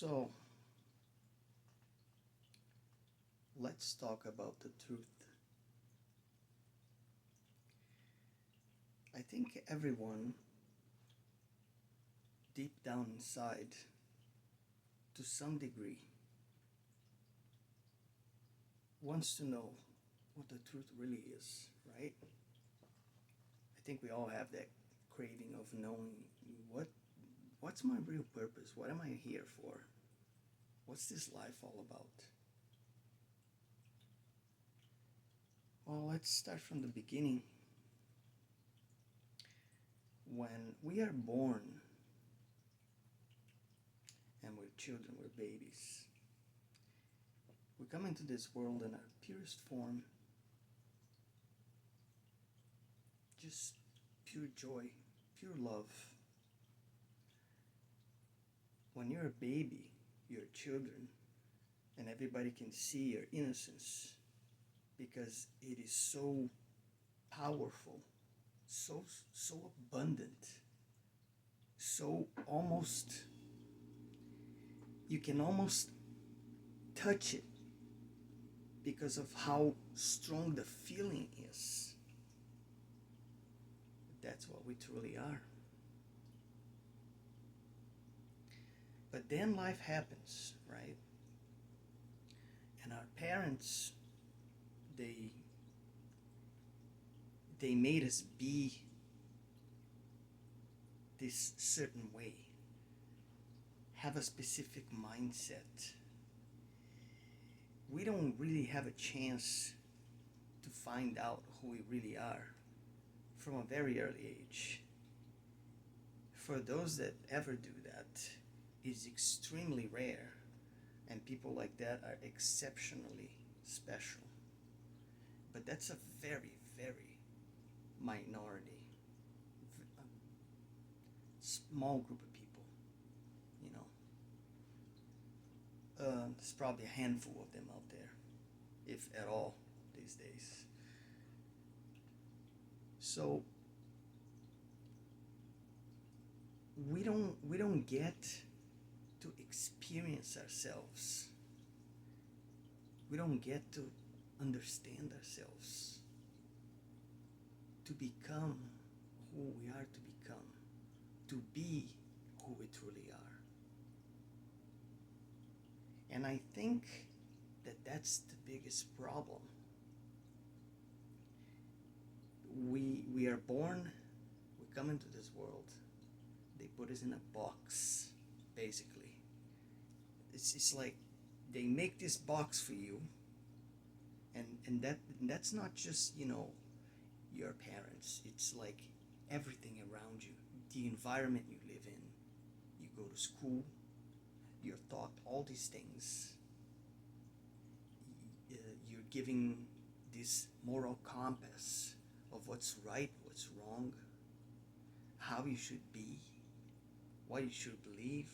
So, let's talk about the truth. I think everyone, deep down inside, to some degree, wants to know what the truth really is, right? I think we all have that craving of knowing what what's my real purpose? What am I here for? What's this life all about? Well, let's start from the beginning. When we are born and we're children, we're babies, we come into this world in our purest form, just pure joy, pure love. When you're a baby, you're children, and everybody can see your innocence because it is so powerful, so abundant, so almost you can almost touch it because of how strong the feeling is. That's what we truly are. But then life happens, right? And our parents, they they made us be this certain way, have a specific mindset. We don't really have a chance to find out who we really are from a very early age. For those that ever do that, is extremely rare, and people like that are exceptionally special. But that's a very, very minority, small group of people, you know. There's probably a handful of them out there, if at all, these days. So we don't get to experience ourselves. We don't get to understand ourselves, to become who we are to become, to be who we truly are. And I think that that's the biggest problem. We are born, we come into this world, they put us in a box, basically. It's like they make this box for you, and that's not just, your parents. It's like everything around you, the environment you live in. You go to school, you're taught all these things. You're giving this moral compass of what's right, what's wrong, how you should be, what you should believe,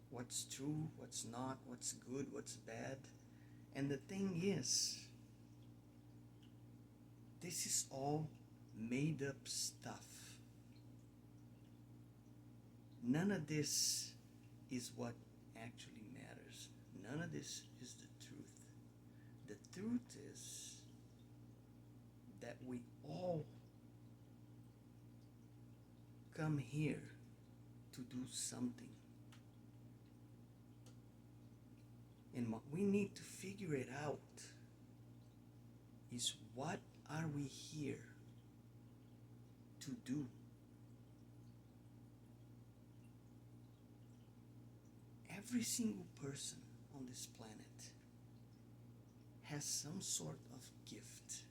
what's true, what's not, what's good, what's bad. And the thing is, this is all made up stuff. None of this is what actually matters. None of this is the truth. The truth is that we all come here to do something. And what we need to figure it out is, what are we here to do? Every single person on this planet has some sort of gift,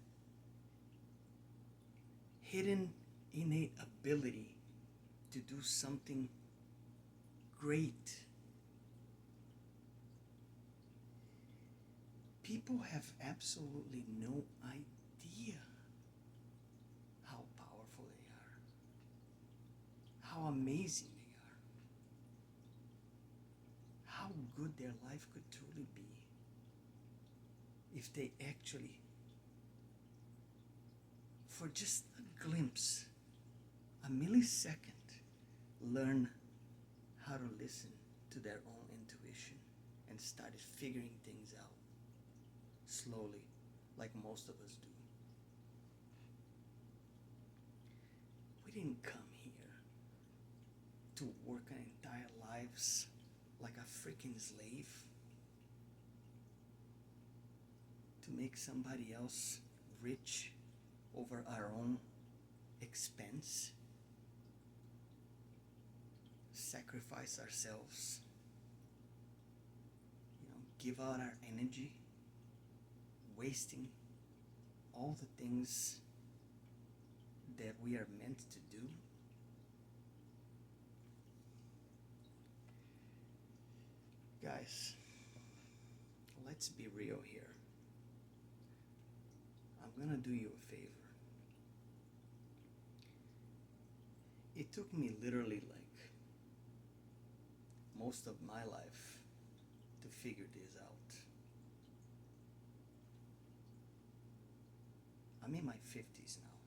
hidden innate ability to do something great. People have absolutely no idea how powerful they are, how amazing they are, how good their life could truly be if they actually, for just a glimpse, a millisecond, learn how to listen to to their own intuition and started figuring things out slowly, like most of us do. We didn't come here to work our entire lives like a freaking slave to make somebody else rich over our own expense, sacrifice ourselves, give out our energy, wasting all the things that we are meant to do. Guys, let's be real here. I'm gonna do you a favor. It took me literally like most of my life to figure this out. I'm in my 50s now.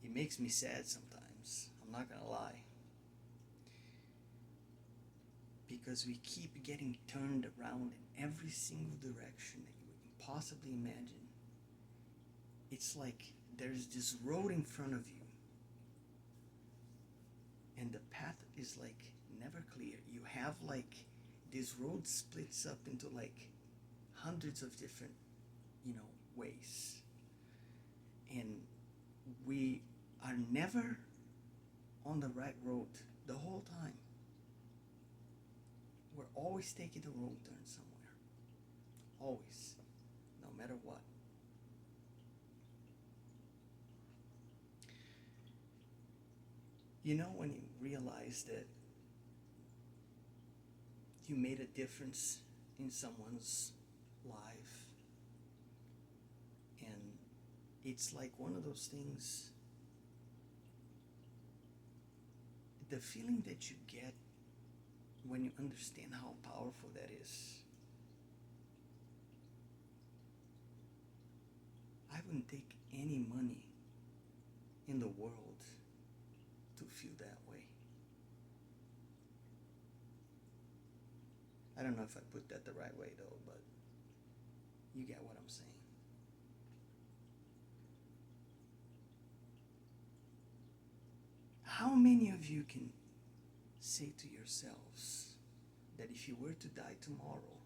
It makes me sad sometimes, I'm not gonna lie. Because we keep getting turned around in every single direction that you can possibly imagine. It's like there's this road in front of you, and the path is like never clear. You have like this road splits up into like hundreds of different, ways. And we are never on the right road the whole time. We're always taking the wrong turn somewhere. Always. No matter what. When you realize that you made a difference in someone's life, and it's like one of those things, the feeling that you get when you understand how powerful that is. I wouldn't take any money in the world to feel that way. I don't know if I put that the right way though, but you get what I'm saying. How many of you can say to yourselves that if you were to die tomorrow,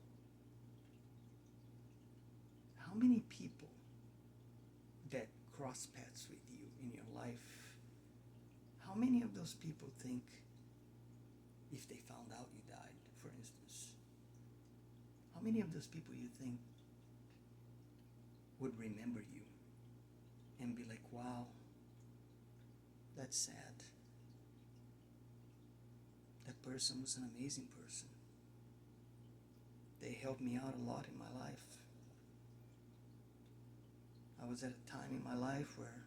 how many people that cross paths with you in your life, how many of those people think, if they found out you died, for instance, how many of those people you think would remember you and be like, wow, that's sad. That person was an amazing person. They helped me out a lot in my life. I was at a time in my life where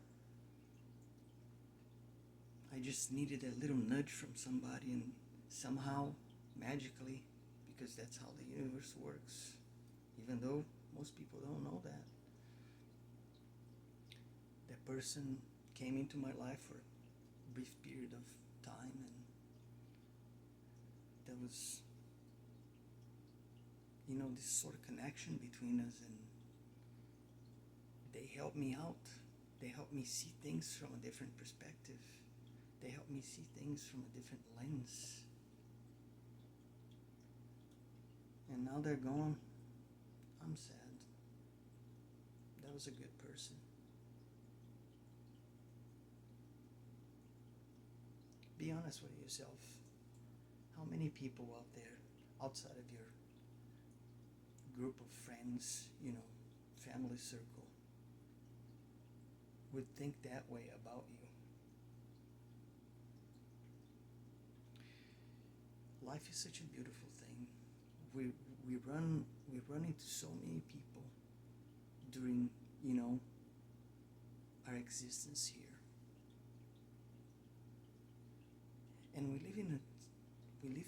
I just needed a little nudge from somebody, and somehow, magically, because that's how the universe works, even though most people don't know that, that person came into my life for a brief period of time, and there was, this sort of connection between us, and they helped me out. They helped me see things from a different perspective. They helped me see things from a different lens. And now they're gone. I'm sad. That was a good person. Be honest with yourself. How many people out there, outside of your group of friends, family circle, would think that way about you? Life is such a beautiful thing. We run into so many people during, our existence here. And we live in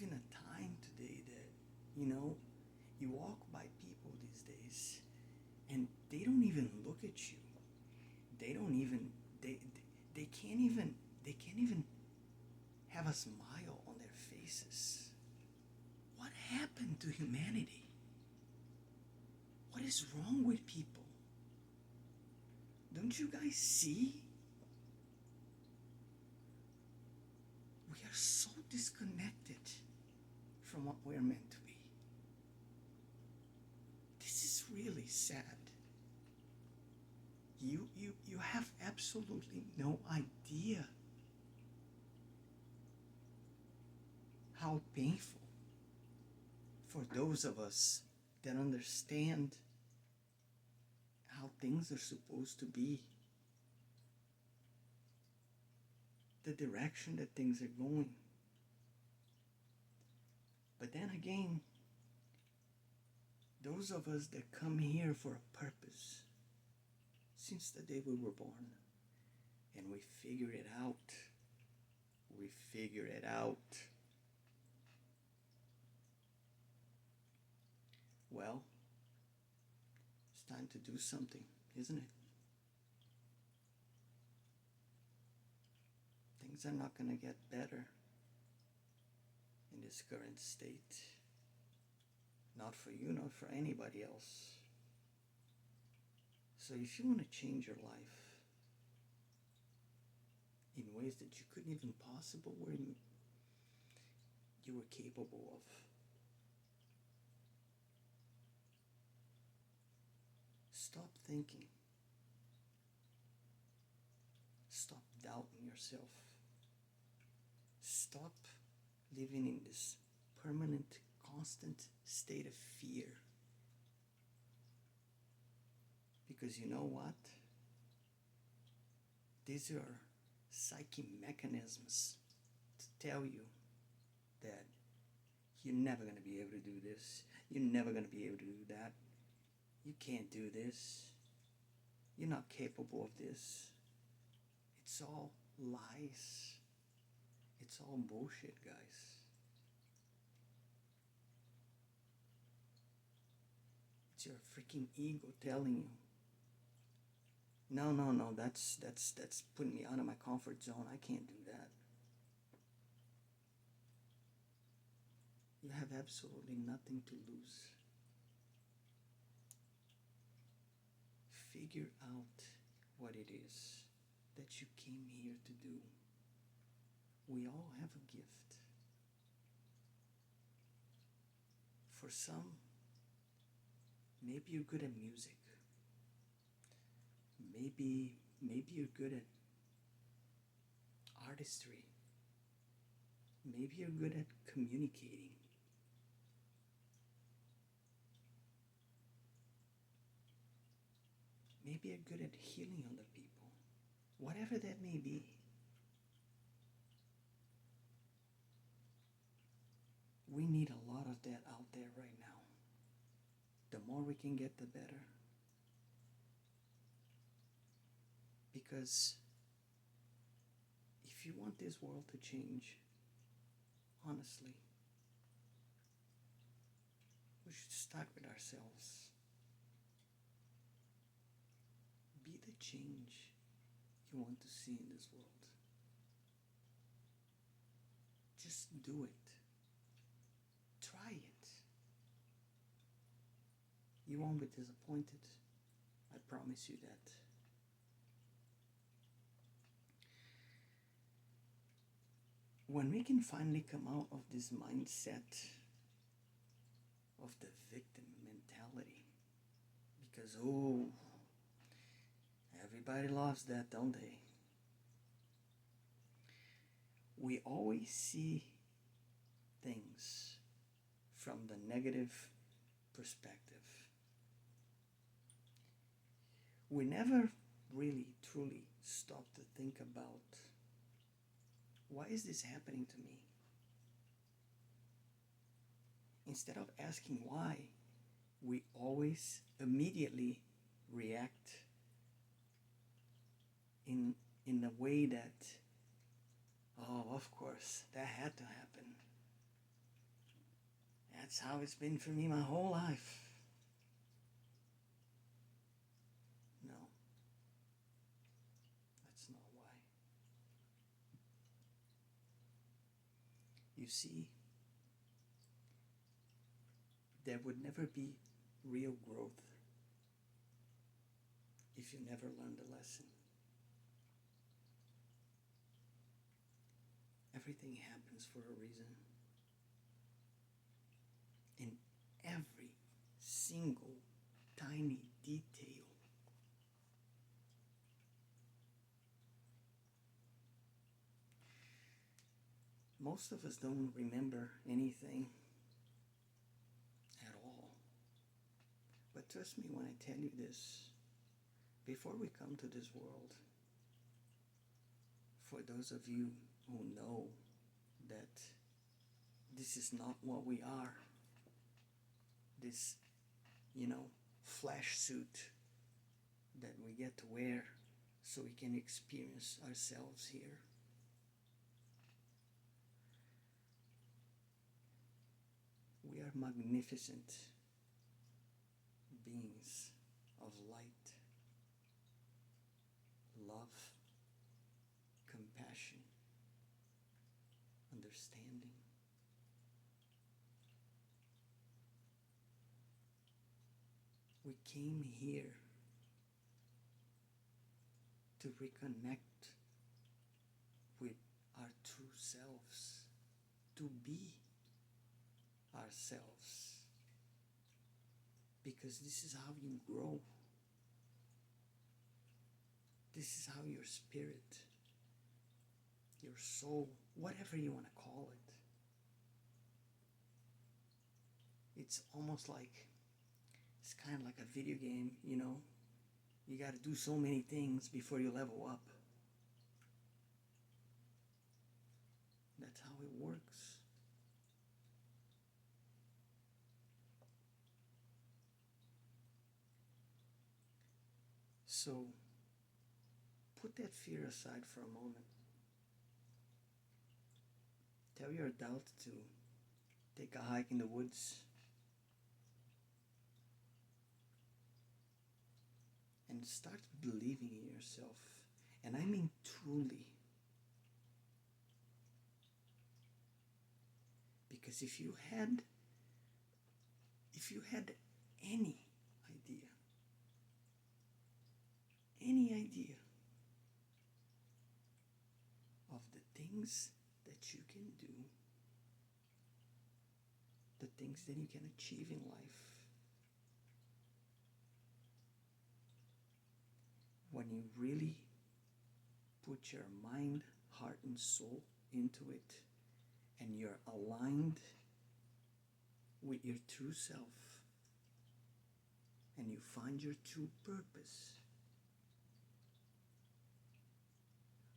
a time today that, you walk by people these days and they don't even look at you. They don't even, they they can't even have a smile on their faces. What happened to humanity? What is wrong with people? Don't you guys see? We are so disconnected from what we're meant to be. This is really sad. You have absolutely no idea how painful for those of us that understand how things are supposed to be, the direction that things are going. But then again, those of us that come here for a purpose, since the day we were born, and we figure it out, well, it's time to do something, isn't it? Things are not going to get better in this current state. Not for you, not for anybody else. So if you want to change your life in ways that you couldn't even possible where you were capable of, stop thinking. Stop doubting yourself. Stop living in this permanent, constant state of fear. Because you know what? These are psyche mechanisms to tell you that you're never going to be able to do this. You're never going to be able to do that. You can't do this. You're not capable of this. It's all lies. It's all bullshit, guys. It's your freaking ego telling you, no, that's putting me out of my comfort zone. I can't do that. You have absolutely nothing to lose. Figure out what it is that you came here to do. We all have a gift. For some, maybe you're good at music. Maybe you're good at artistry. Maybe you're good at communicating. Maybe you're good at healing other people. Whatever that may be. We need a lot of that out there right now. The more we can get, the better. Because if you want this world to change, honestly, we should start with ourselves. Be the change you want to see in this world. Just do it. Try it. You won't be disappointed. I promise you that. When we can finally come out of this mindset of the victim mentality, because everybody loves that, don't they? We always see things from the negative perspective. We never really, truly stop to think about, why is this happening to me? Instead of asking why, we always immediately react in a way that, oh, of course, that had to happen. That's how it's been for me my whole life. No, that's not why. You see, there would never be real growth if you never learned the lesson. Everything happens for a reason. In every single tiny detail. Most of us don't remember anything at all. But trust me when I tell you this, before we come to this world, for those of you who know that this is not what we are, this, flesh suit that we get to wear so we can experience ourselves here. We are magnificent beings of light, love, compassion, understanding. We came here to reconnect with our true selves, to be ourselves, because this is how you grow. This is how your spirit, your soul, whatever you want to call it, it's almost like, it's kind of like a video game, You got to do so many things before you level up. That's how it works. So, put that fear aside for a moment. Tell your doubt to take a hike in the woods and start believing in yourself. And I mean truly. Because if you had any idea of the things that you can do, the things that you can achieve in life, when you really put your mind, heart, and soul into it, and you're aligned with your true self, and you find your true purpose,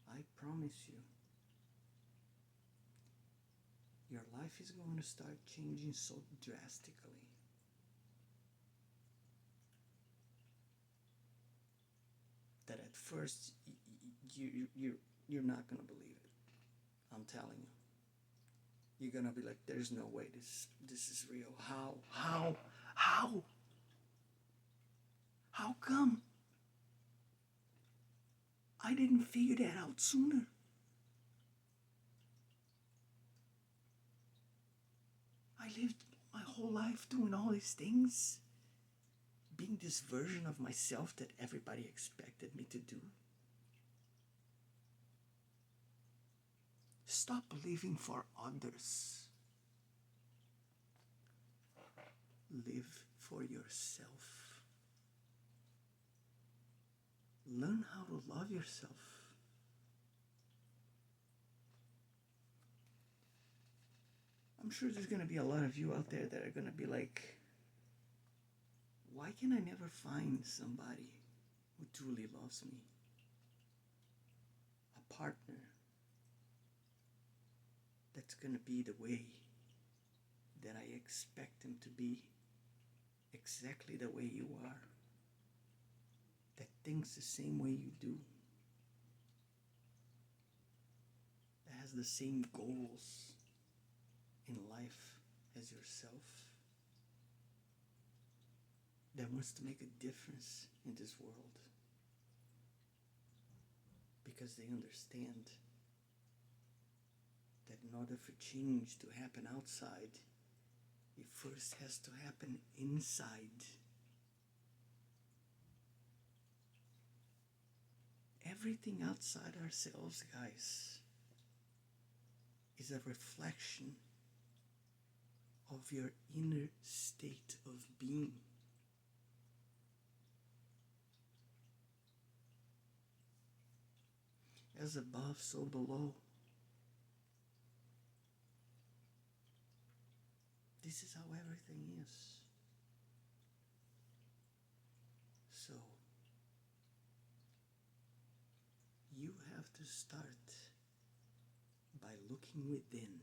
I promise you, your life is going to start changing so drastically that at first you're not going to believe it. I'm telling you. You're going to be like, there's no way this is real. How come I didn't figure that out sooner? I lived my whole life doing all these things, being this version of myself that everybody expected me to do. Stop living for others. Live for yourself. Learn how to love yourself. I'm sure there's going to be a lot of you out there that are going to be like, why can I never find somebody who truly loves me? A partner that's going to be the way that I expect him to be, exactly the way you are, that thinks the same way you do, that has the same goals in life as yourself, that wants to make a difference in this world because they understand that in order for change to happen outside, it first has to happen inside. Everything outside ourselves, guys, is a reflection of your inner state of being. As above, so below. This is how everything is. So, you have to start by looking within.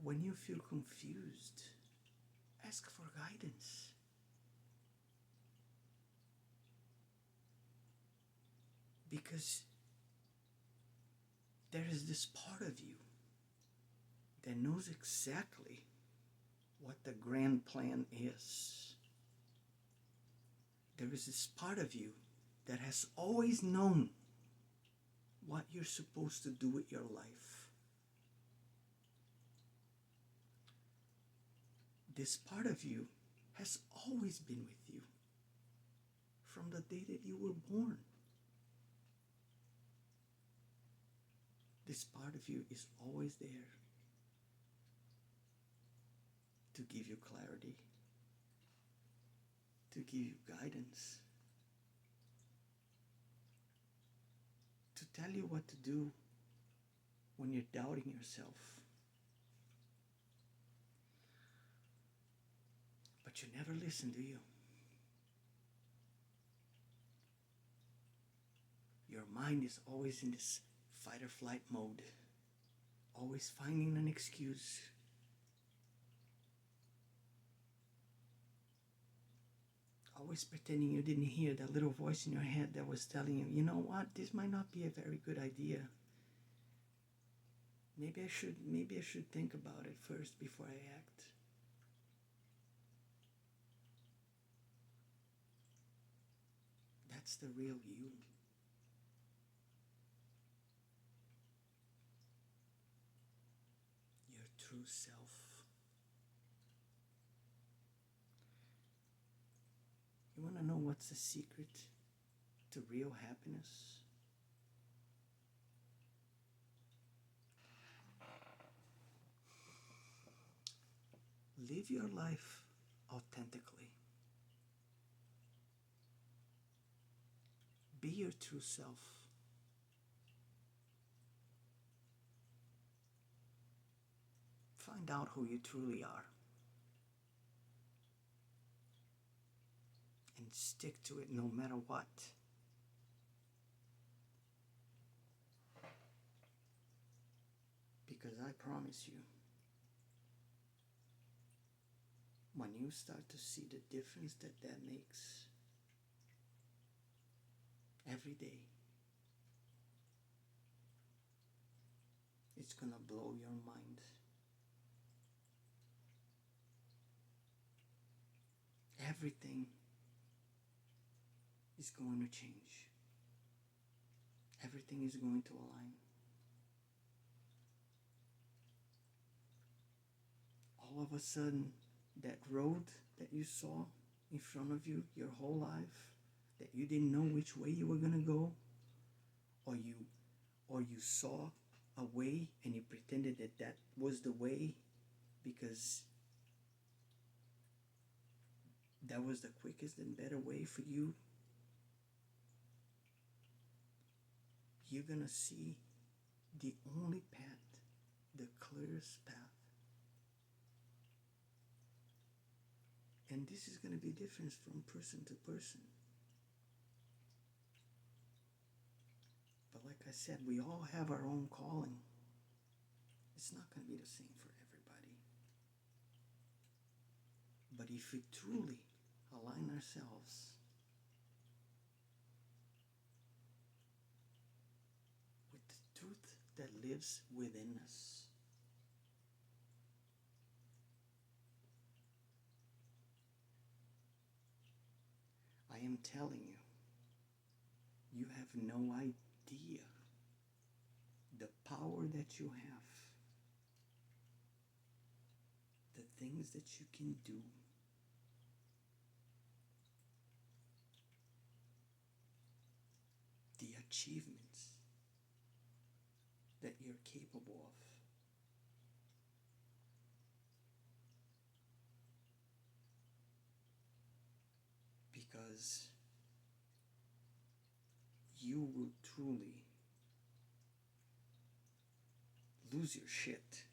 When you feel confused, ask for guidance. Because there is this part of you that knows exactly what the grand plan is. There is this part of you that has always known what you're supposed to do with your life. This part of you has always been with you from the day that you were born. This part of you is always there to give you clarity, to give you guidance, to tell you what to do when you're doubting yourself. But you never listen, do you? Your mind is always in this fight or flight mode, always finding an excuse. Always pretending you didn't hear that little voice in your head that was telling you, you know what, this might not be a very good idea. Maybe I should think about it first before I act. That's the real you. Your true self. You want to know what's the secret to real happiness? Live your life authentically. Be your true self. Find out who you truly are. And stick to it no matter what. Because I promise you, when you start to see the difference that makes every day, it's gonna blow your mind. Everything is going to change. Everything is going to align. All of a sudden, that road that you saw in front of you your whole life, that you didn't know which way you were gonna go, or you saw a way and you pretended that was the way because that was the quickest and better way for you, you're gonna see the only path, the clearest path. And this is going to be different from person to person. But like I said, we all have our own calling. It's not going to be the same for everybody. But if we truly align ourselves with the truth that lives within us, I I am telling you, you have no idea the power that you have, the things that you can do, the achievements that you're capable of. Because you will truly lose your shit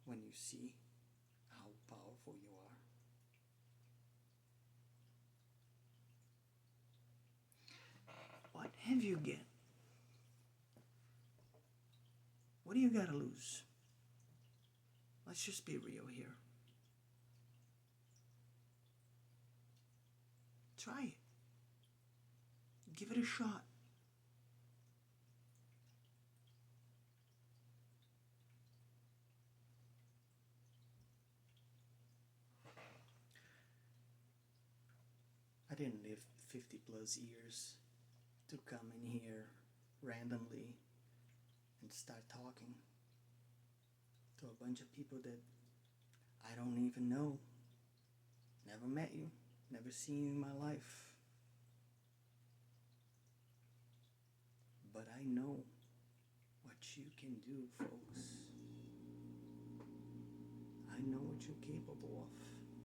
when you see how powerful you are. What have you get? What do you gotta lose? Let's just be real here. Try it. Give it a shot. I didn't live 50 plus years to come in here randomly and start talking to a bunch of people that I don't even know. Never met you, never seen you in my life. But I know what you can do, folks. I know what you're capable of.